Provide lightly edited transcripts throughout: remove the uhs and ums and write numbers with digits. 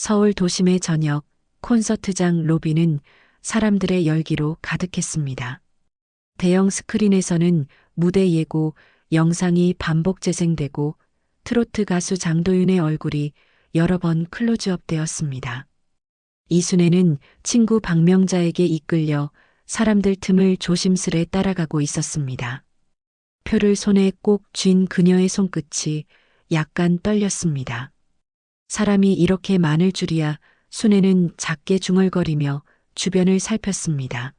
서울 도심의 저녁, 콘서트장 로비는 사람들의 열기로 가득했습니다. 대형 스크린에서는 무대 예고, 영상이 반복 재생되고 트로트 가수 장도윤의 얼굴이 여러 번 클로즈업 되었습니다. 이순애는 친구 박명자에게 이끌려 사람들 틈을 조심스레 따라가고 있었습니다. 표를 손에 꼭 쥔 그녀의 손끝이 약간 떨렸습니다. 사람이 이렇게 많을 줄이야. 순애는 작게 중얼거리며 주변을 살폈습니다.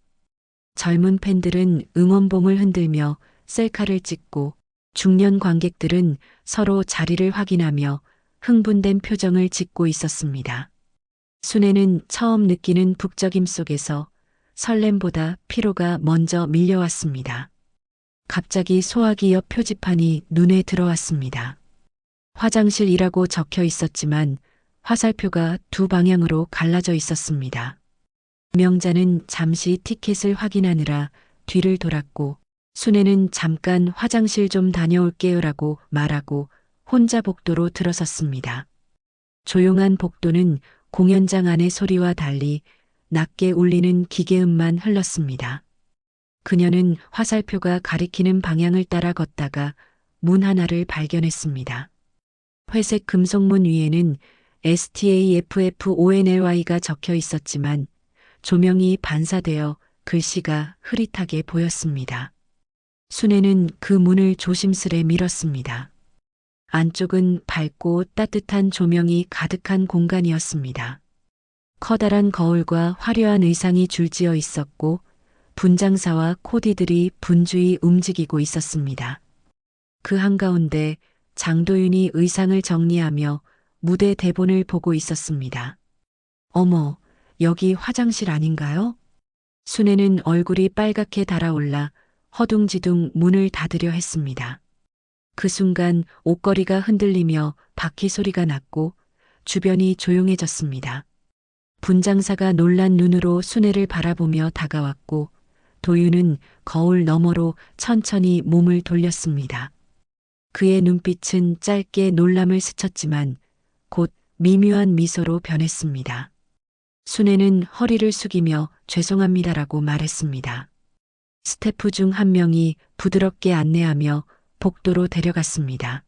젊은 팬들은 응원봉을 흔들며 셀카를 찍고 중년 관객들은 서로 자리를 확인하며 흥분된 표정을 짓고 있었습니다. 순애는 처음 느끼는 북적임 속에서 설렘보다 피로가 먼저 밀려왔습니다. 갑자기 소화기 옆 표지판이 눈에 들어왔습니다. 화장실이라고 적혀 있었지만 화살표가 두 방향으로 갈라져 있었습니다. 명자는 잠시 티켓을 확인하느라 뒤를 돌았고 순애는 잠깐 화장실 좀 다녀올게요라고 말하고 혼자 복도로 들어섰습니다. 조용한 복도는 공연장 안의 소리와 달리 낮게 울리는 기계음만 흘렀습니다. 그녀는 화살표가 가리키는 방향을 따라 걷다가 문 하나를 발견했습니다. 회색 금속문 위에는 STAFFONLY가 적혀 있었지만 조명이 반사되어 글씨가 흐릿하게 보였습니다. 순애는 그 문을 조심스레 밀었습니다. 안쪽은 밝고 따뜻한 조명이 가득한 공간이었습니다. 커다란 거울과 화려한 의상이 줄지어 있었고 분장사와 코디들이 분주히 움직이고 있었습니다. 그 한가운데 장도윤이 의상을 정리하며 무대 대본을 보고 있었습니다. 어머, 여기 화장실 아닌가요? 순애는 얼굴이 빨갛게 달아올라 허둥지둥 문을 닫으려 했습니다. 그 순간 옷걸이가 흔들리며 바퀴 소리가 났고 주변이 조용해졌습니다. 분장사가 놀란 눈으로 순애를 바라보며 다가왔고 도윤은 거울 너머로 천천히 몸을 돌렸습니다. 그의 눈빛은 짧게 놀람을 스쳤지만 곧 미묘한 미소로 변했습니다. 순애는 허리를 숙이며 죄송합니다라고 말했습니다. 스태프 중 한 명이 부드럽게 안내하며 복도로 데려갔습니다.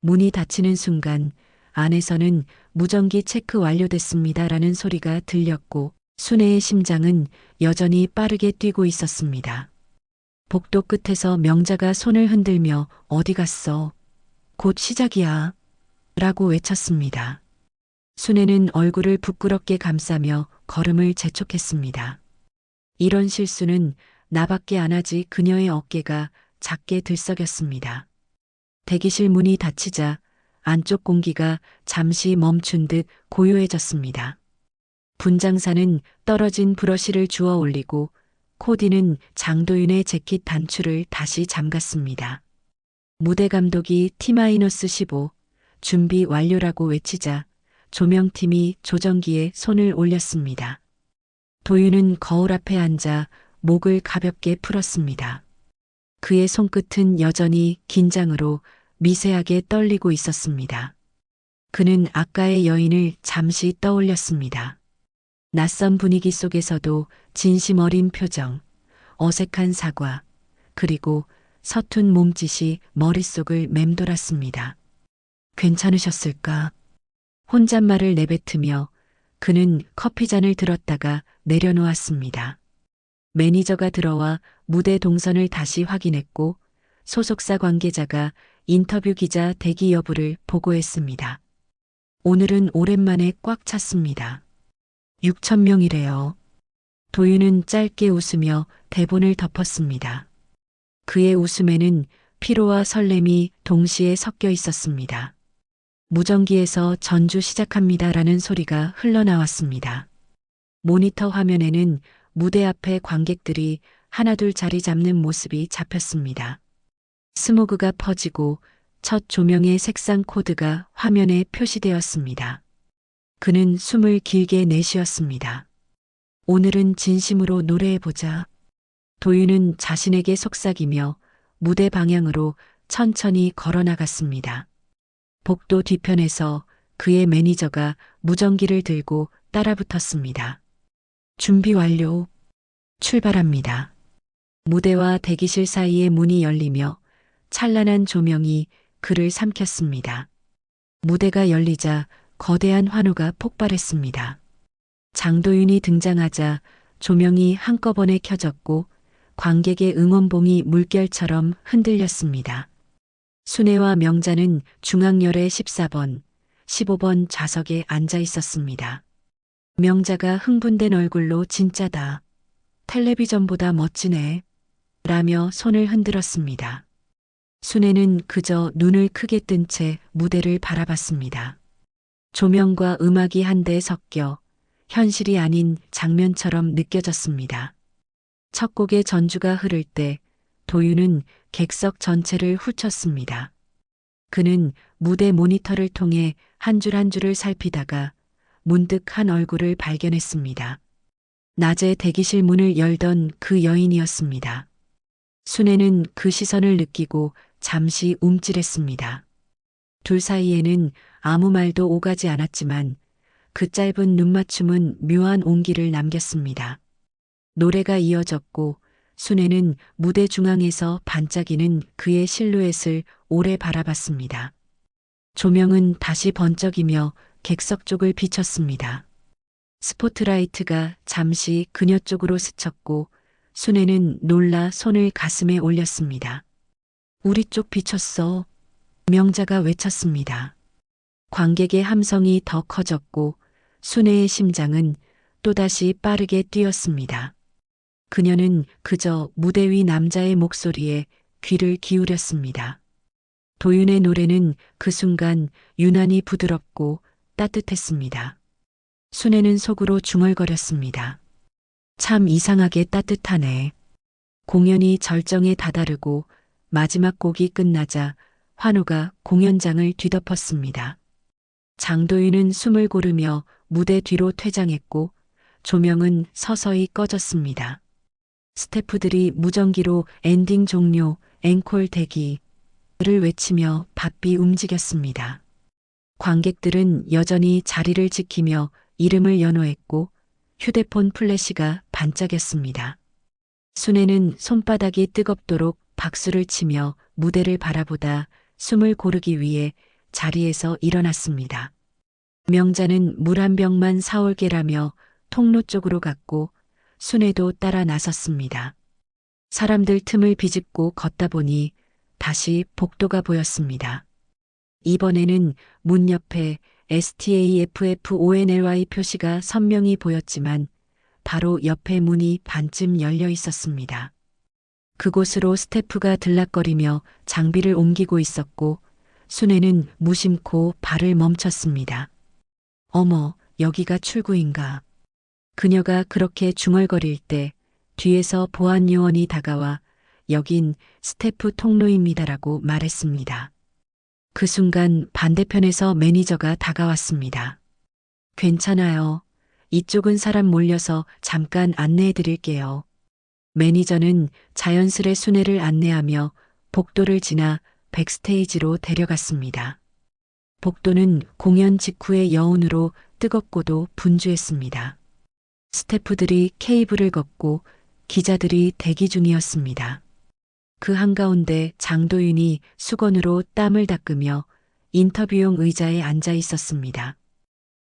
문이 닫히는 순간 안에서는 무전기 체크 완료됐습니다라는 소리가 들렸고 순애의 심장은 여전히 빠르게 뛰고 있었습니다. 복도 끝에서 명자가 손을 흔들며 어디 갔어? 곧 시작이야. 라고 외쳤습니다. 순애는 얼굴을 부끄럽게 감싸며 걸음을 재촉했습니다. 이런 실수는 나밖에 안 하지. 그녀의 어깨가 작게 들썩였습니다. 대기실 문이 닫히자 안쪽 공기가 잠시 멈춘 듯 고요해졌습니다. 분장사는 떨어진 브러쉬를 주워 올리고 코디는 장도윤의 재킷 단추를 다시 잠갔습니다. 무대 감독이 T-15 준비 완료라고 외치자 조명팀이 조정기에 손을 올렸습니다. 도윤은 거울 앞에 앉아 목을 가볍게 풀었습니다. 그의 손끝은 여전히 긴장으로 미세하게 떨리고 있었습니다. 그는 아까의 여인을 잠시 떠올렸습니다. 낯선 분위기 속에서도 진심 어린 표정, 어색한 사과, 그리고 서툰 몸짓이 머릿속을 맴돌았습니다. 괜찮으셨을까? 혼잣말을 내뱉으며 그는 커피잔을 들었다가 내려놓았습니다. 매니저가 들어와 무대 동선을 다시 확인했고 소속사 관계자가 인터뷰 기자 대기 여부를 보고했습니다. 오늘은 오랜만에 꽉 찼습니다. 6,000명이래요. 도윤은 짧게 웃으며 대본을 덮었습니다. 그의 웃음에는 피로와 설렘이 동시에 섞여 있었습니다. 무전기에서 전주 시작합니다라는 소리가 흘러나왔습니다. 모니터 화면에는 무대 앞에 관객들이 하나둘 자리 잡는 모습이 잡혔습니다. 스모그가 퍼지고 첫 조명의 색상 코드가 화면에 표시되었습니다. 그는 숨을 길게 내쉬었습니다. 오늘은 진심으로 노래해보자. 도윤은 자신에게 속삭이며 무대 방향으로 천천히 걸어나갔습니다. 복도 뒤편에서 그의 매니저가 무전기를 들고 따라붙었습니다. 준비 완료. 출발합니다. 무대와 대기실 사이의 문이 열리며 찬란한 조명이 그를 삼켰습니다. 무대가 열리자 거대한 환호가 폭발했습니다. 장도윤이 등장하자 조명이 한꺼번에 켜졌고 관객의 응원봉이 물결처럼 흔들렸습니다. 순애와 명자는 중앙열의 14번, 15번 좌석에 앉아 있었습니다. 명자가 흥분된 얼굴로 진짜다. 텔레비전보다 멋지네. 라며 손을 흔들었습니다. 순애는 그저 눈을 크게 뜬 채 무대를 바라봤습니다. 조명과 음악이 한데 섞여 현실이 아닌 장면처럼 느껴졌습니다. 첫 곡의 전주가 흐를 때 도윤은 객석 전체를 훑었습니다. 그는 무대 모니터를 통해 한 줄 한 줄을 살피다가 문득 한 얼굴을 발견했습니다. 낮에 대기실 문을 열던 그 여인이었습니다. 순애는 그 시선을 느끼고 잠시 움찔했습니다. 둘 사이에는 아무 말도 오가지 않았지만 그 짧은 눈맞춤은 묘한 온기를 남겼습니다. 노래가 이어졌고 순애는 무대 중앙에서 반짝이는 그의 실루엣을 오래 바라봤습니다. 조명은 다시 번쩍이며 객석 쪽을 비췄습니다. 스포트라이트가 잠시 그녀 쪽으로 스쳤고 순애는 놀라 손을 가슴에 올렸습니다. 우리 쪽 비쳤어. 명자가 외쳤습니다. 관객의 함성이 더 커졌고 순애의 심장은 또다시 빠르게 뛰었습니다. 그녀는 그저 무대 위 남자의 목소리에 귀를 기울였습니다. 도윤의 노래는 그 순간 유난히 부드럽고 따뜻했습니다. 순애는 속으로 중얼거렸습니다. 참 이상하게 따뜻하네. 공연이 절정에 다다르고 마지막 곡이 끝나자 환호가 공연장을 뒤덮었습니다. 장도윤은 숨을 고르며 무대 뒤로 퇴장했고 조명은 서서히 꺼졌습니다. 스태프들이 무전기로 엔딩 종료, 앵콜 대기를 외치며 바삐 움직였습니다. 관객들은 여전히 자리를 지키며 이름을 연호했고 휴대폰 플래시가 반짝였습니다. 순애는 손바닥이 뜨겁도록 박수를 치며 무대를 바라보다 숨을 고르기 위해 자리에서 일어났습니다. 명자는 물 한 병만 사올게라며 통로 쪽으로 갔고 순애도 따라 나섰습니다. 사람들 틈을 비집고 걷다 보니 다시 복도가 보였습니다. 이번에는 문 옆에 STAFFONLY 표시가 선명히 보였지만 바로 옆에 문이 반쯤 열려 있었습니다. 그곳으로 스태프가 들락거리며 장비를 옮기고 있었고 순애는 무심코 발을 멈췄습니다. 어머, 여기가 출구인가. 그녀가 그렇게 중얼거릴 때 뒤에서 보안 요원이 다가와 여긴 스태프 통로입니다라고 말했습니다. 그 순간 반대편에서 매니저가 다가왔습니다. 괜찮아요. 이쪽은 사람 몰려서 잠깐 안내해 드릴게요. 매니저는 자연스레 순애를 안내하며 복도를 지나 백스테이지로 데려갔습니다. 복도는 공연 직후의 여운으로 뜨겁고도 분주했습니다. 스태프들이 케이블을 걷고 기자들이 대기 중이었습니다. 그 한가운데 장도윤이 수건으로 땀을 닦으며 인터뷰용 의자에 앉아 있었습니다.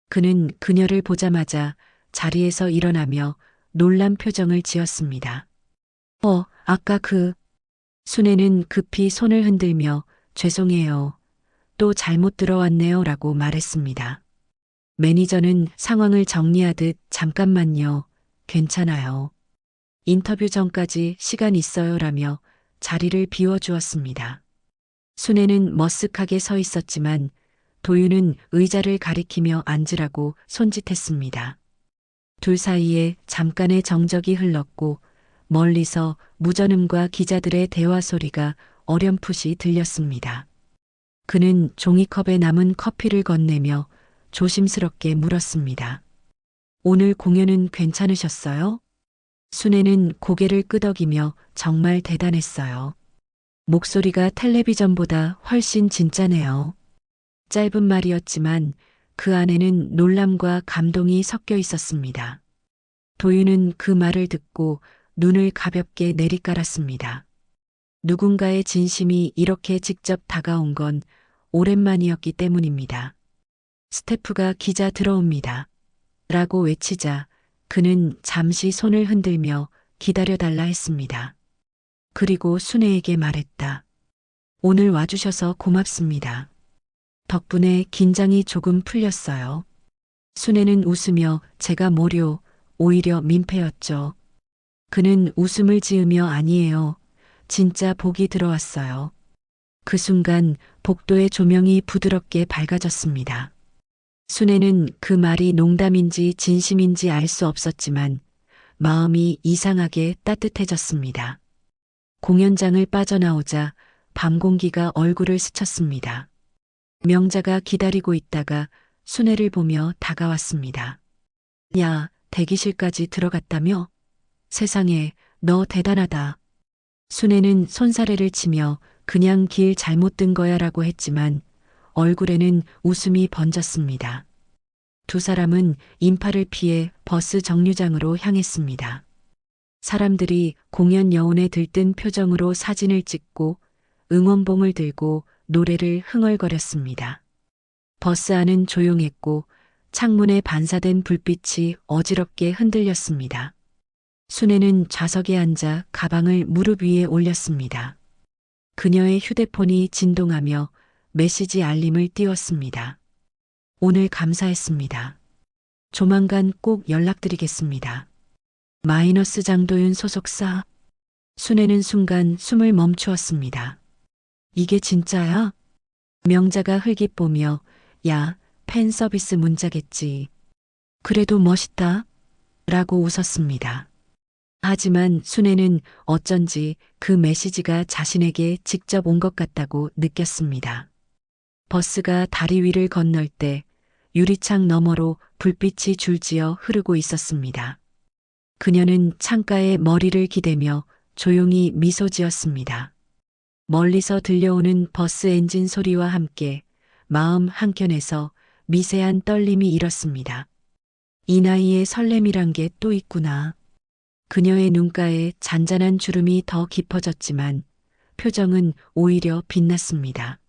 그는 그녀를 보자마자 자리에서 일어나며 놀란 표정을 지었습니다. 아까 순애는 급히 손을 흔들며 죄송해요. 또 잘못 들어왔네요 라고 말했습니다. 매니저는 상황을 정리하듯 잠깐만요. 괜찮아요. 인터뷰 전까지 시간 있어요 라며 자리를 비워주었습니다. 순애는 머쓱하게 서 있었지만 도윤은 의자를 가리키며 앉으라고 손짓했습니다. 둘 사이에 잠깐의 정적이 흘렀고 멀리서 무전음과 기자들의 대화 소리가 어렴풋이 들렸습니다. 그는 종이컵에 남은 커피를 건네며 조심스럽게 물었습니다. 오늘 공연은 괜찮으셨어요? 순애는 고개를 끄덕이며 정말 대단했어요. 목소리가 텔레비전보다 훨씬 진짜네요. 짧은 말이었지만 그 안에는 놀람과 감동이 섞여 있었습니다. 도윤은 그 말을 듣고 눈을 가볍게 내리깔았습니다. 누군가의 진심이 이렇게 직접 다가온 건 오랜만이었기 때문입니다. 스태프가 기자 들어옵니다. 라고 외치자 그는 잠시 손을 흔들며 기다려달라 했습니다. 그리고 순애에게 말했다. 오늘 와주셔서 고맙습니다. 덕분에 긴장이 조금 풀렸어요. 순애는 웃으며 제가 뭐려 오히려 민폐였죠. 그는 웃음을 지으며 아니에요. 진짜 복이 들어왔어요. 그 순간 복도의 조명이 부드럽게 밝아졌습니다. 순애는 그 말이 농담인지 진심인지 알 수 없었지만 마음이 이상하게 따뜻해졌습니다. 공연장을 빠져나오자 밤 공기가 얼굴을 스쳤습니다. 명자가 기다리고 있다가 순애를 보며 다가왔습니다. 야, 대기실까지 들어갔다며? 세상에, 너 대단하다. 순애는 손사래를 치며 그냥 길 잘못 든 거야 라고 했지만 얼굴에는 웃음이 번졌습니다. 두 사람은 인파를 피해 버스 정류장으로 향했습니다. 사람들이 공연 여운에 들뜬 표정으로 사진을 찍고 응원봉을 들고 노래를 흥얼거렸습니다. 버스 안은 조용했고 창문에 반사된 불빛이 어지럽게 흔들렸습니다. 순애는 좌석에 앉아 가방을 무릎 위에 올렸습니다. 그녀의 휴대폰이 진동하며 메시지 알림을 띄웠습니다. 오늘 감사했습니다. 조만간 꼭 연락드리겠습니다. 마이너스 장도윤 소속사. 순애는 순간 숨을 멈추었습니다. 이게 진짜야? 명자가 흘깃보며 야, 팬 서비스 문자겠지. 그래도 멋있다. 라고 웃었습니다. 하지만 순애는 어쩐지 그 메시지가 자신에게 직접 온 것 같다고 느꼈습니다. 버스가 다리 위를 건널 때 유리창 너머로 불빛이 줄지어 흐르고 있었습니다. 그녀는 창가에 머리를 기대며 조용히 미소 지었습니다. 멀리서 들려오는 버스 엔진 소리와 함께 마음 한켠에서 미세한 떨림이 일었습니다. 이 나이에 설렘이란 게 또 있구나. 그녀의 눈가에 잔잔한 주름이 더 깊어졌지만 표정은 오히려 빛났습니다.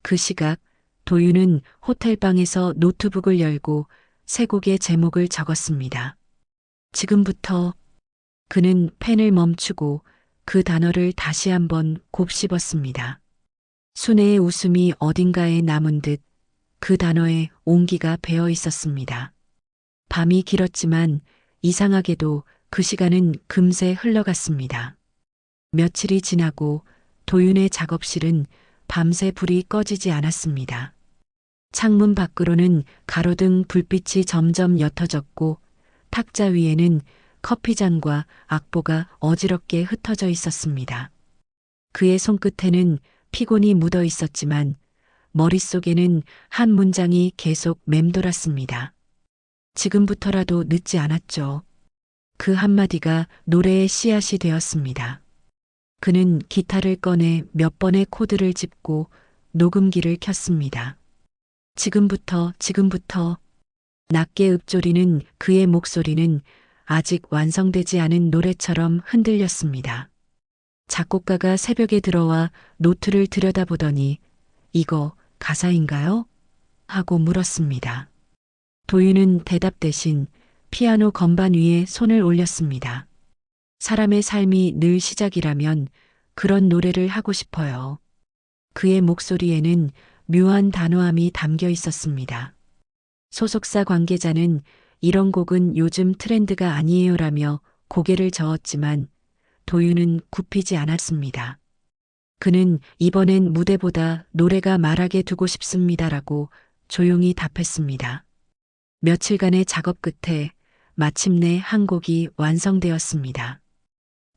그 시각 도윤은 호텔방에서 노트북을 열고 세 곡의 제목을 적었습니다. 지금부터. 그는 펜을 멈추고 그 단어를 다시 한번 곱씹었습니다. 순애의 웃음이 어딘가에 남은 듯 그 단어에 온기가 배어 있었습니다. 밤이 길었지만 이상하게도 그 시간은 금세 흘러갔습니다. 며칠이 지나고 도윤의 작업실은 밤새 불이 꺼지지 않았습니다. 창문 밖으로는 가로등 불빛이 점점 옅어졌고 탁자 위에는 커피잔과 악보가 어지럽게 흩어져 있었습니다. 그의 손끝에는 피곤이 묻어 있었지만 머릿속에는 한 문장이 계속 맴돌았습니다. 지금부터라도 늦지 않았죠. 그 한마디가 노래의 씨앗이 되었습니다. 그는 기타를 꺼내 몇 번의 코드를 짚고 녹음기를 켰습니다. 지금부터. 낮게 읊조리는 그의 목소리는 아직 완성되지 않은 노래처럼 흔들렸습니다. 작곡가가 새벽에 들어와 노트를 들여다보더니 이거 가사인가요? 하고 물었습니다. 도윤은 대답 대신 피아노 건반 위에 손을 올렸습니다. 사람의 삶이 늘 시작이라면 그런 노래를 하고 싶어요. 그의 목소리에는 묘한 단호함이 담겨 있었습니다. 소속사 관계자는 이런 곡은 요즘 트렌드가 아니에요라며 고개를 저었지만 도윤은 굽히지 않았습니다. 그는 이번엔 무대보다 노래가 말하게 두고 싶습니다라고 조용히 답했습니다. 며칠간의 작업 끝에 마침내 한 곡이 완성되었습니다.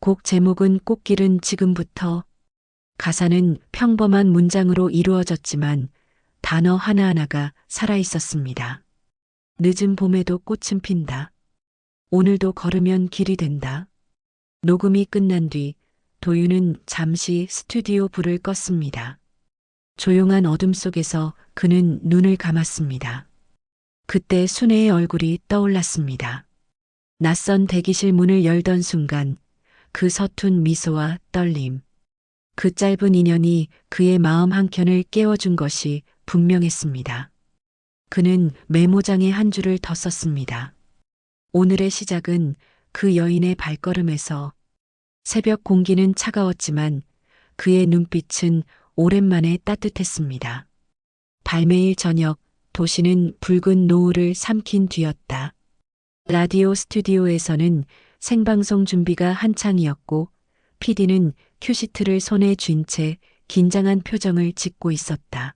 곡 제목은 꽃길은 지금부터. 가사는 평범한 문장으로 이루어졌지만 단어 하나하나가 살아있었습니다. 늦은 봄에도 꽃은 핀다. 오늘도 걸으면 길이 된다. 녹음이 끝난 뒤 도윤은 잠시 스튜디오 불을 껐습니다. 조용한 어둠 속에서 그는 눈을 감았습니다. 그때 순애의 얼굴이 떠올랐습니다. 낯선 대기실 문을 열던 순간 그 서툰 미소와 떨림, 그 짧은 인연이 그의 마음 한켠을 깨워준 것이 분명했습니다. 그는 메모장에 한 줄을 더 썼습니다. 오늘의 시작은 그 여인의 발걸음에서. 새벽 공기는 차가웠지만 그의 눈빛은 오랜만에 따뜻했습니다. 발매일 저녁 도시는 붉은 노을을 삼킨 뒤였다. 라디오 스튜디오에서는 생방송 준비가 한창이었고 PD는 큐시트를 손에 쥔 채 긴장한 표정을 짓고 있었다.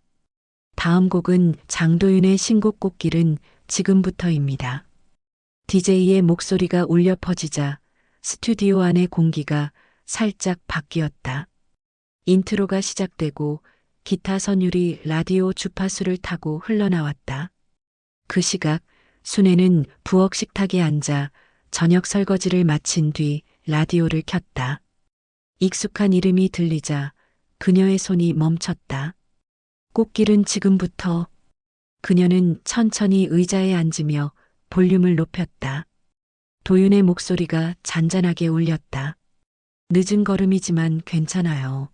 다음 곡은 장도윤의 신곡 꽃길은 지금부터입니다. DJ의 목소리가 울려 퍼지자 스튜디오 안의 공기가 살짝 바뀌었다. 인트로가 시작되고 기타 선율이 라디오 주파수를 타고 흘러나왔다. 그 시각 순애는 부엌 식탁에 앉아 저녁 설거지를 마친 뒤 라디오를 켰다. 익숙한 이름이 들리자 그녀의 손이 멈췄다. 꽃길은 지금부터. 그녀는 천천히 의자에 앉으며 볼륨을 높였다. 도윤의 목소리가 잔잔하게 울렸다. 늦은 걸음이지만 괜찮아요.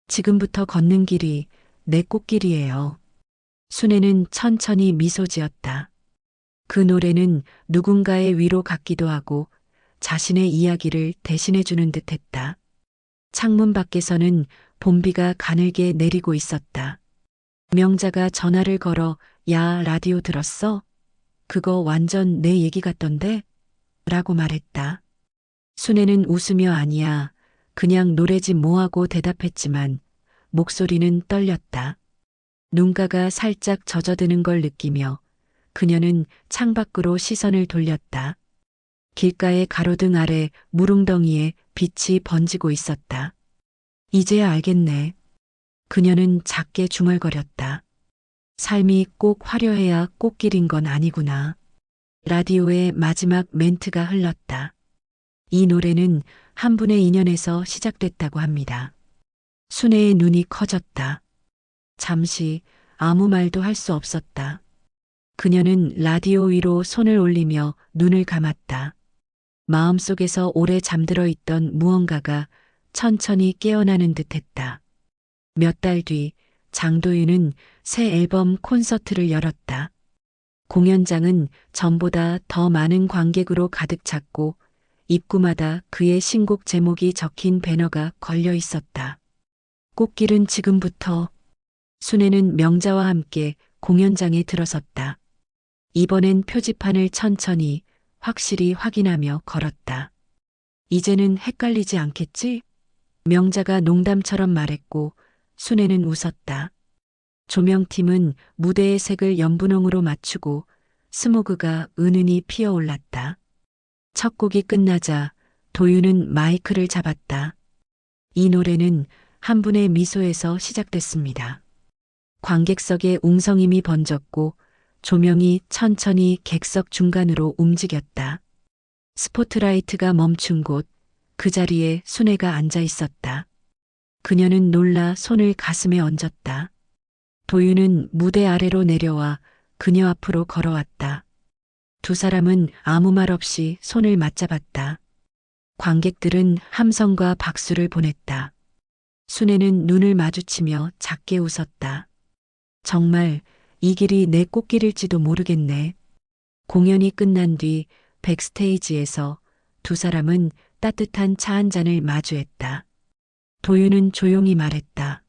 지금부터 걷는 길이 내 꽃길이에요. 순애는 천천히 미소 지었다. 그 노래는 누군가의 위로 같기도 하고 자신의 이야기를 대신해 주는 듯 했다. 창문 밖에서는 봄비가 가늘게 내리고 있었다. 명자가 전화를 걸어 야, 라디오 들었어? 그거 완전 내 얘기 같던데? 라고 말했다. 순애는 웃으며 아니야. 그냥 노래지 뭐하고 대답했지만 목소리는 떨렸다. 눈가가 살짝 젖어드는 걸 느끼며 그녀는 창밖으로 시선을 돌렸다. 길가의 가로등 아래 무릉덩이에 빛이 번지고 있었다. 이제야 알겠네. 그녀는 작게 중얼거렸다. 삶이 꼭 화려해야 꽃길인 건 아니구나. 라디오의 마지막 멘트가 흘렀다. 이 노래는 한 분의 인연에서 시작됐다고 합니다. 순애의 눈이 커졌다. 잠시 아무 말도 할 수 없었다. 그녀는 라디오 위로 손을 올리며 눈을 감았다. 마음속에서 오래 잠들어 있던 무언가가 천천히 깨어나는 듯했다. 몇 달 뒤 장도윤은 새 앨범 콘서트를 열었다. 공연장은 전보다 더 많은 관객으로 가득 찼고 입구마다 그의 신곡 제목이 적힌 배너가 걸려 있었다. 꽃길은 지금부터. 순애는 명자와 함께 공연장에 들어섰다. 이번엔 표지판을 천천히 확실히 확인하며 걸었다. 이제는 헷갈리지 않겠지? 명자가 농담처럼 말했고 순애는 웃었다. 조명팀은 무대의 색을 연분홍으로 맞추고 스모그가 은은히 피어올랐다. 첫 곡이 끝나자 도윤은 마이크를 잡았다. 이 노래는 한 분의 미소에서 시작됐습니다. 관객석에 웅성임이 번졌고 조명이 천천히 객석 중간으로 움직였다. 스포트라이트가 멈춘 곳, 그 자리에 순애가 앉아 있었다. 그녀는 놀라 손을 가슴에 얹었다. 도윤은 무대 아래로 내려와 그녀 앞으로 걸어왔다. 두 사람은 아무 말 없이 손을 맞잡았다. 관객들은 함성과 박수를 보냈다. 순애는 눈을 마주치며 작게 웃었다. 정말 이 길이 내 꽃길일지도 모르겠네. 공연이 끝난 뒤 백스테이지에서 두 사람은 따뜻한 차 한 잔을 마주했다. 도윤은 조용히 말했다.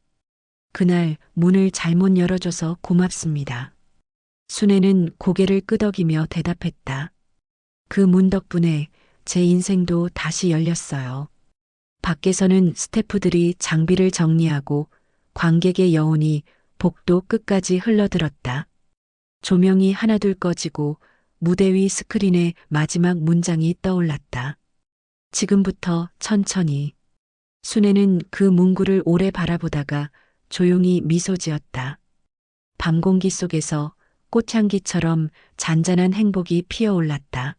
그날 문을 잘못 열어줘서 고맙습니다. 순애는 고개를 끄덕이며 대답했다. 그 문 덕분에 제 인생도 다시 열렸어요. 밖에서는 스태프들이 장비를 정리하고 관객의 여운이 복도 끝까지 흘러들었다. 조명이 하나둘 꺼지고 무대 위 스크린에 마지막 문장이 떠올랐다. 지금부터 천천히. 순애는 그 문구를 오래 바라보다가 조용히 미소 지었다. 밤 공기 속에서 꽃향기처럼 잔잔한 행복이 피어올랐다.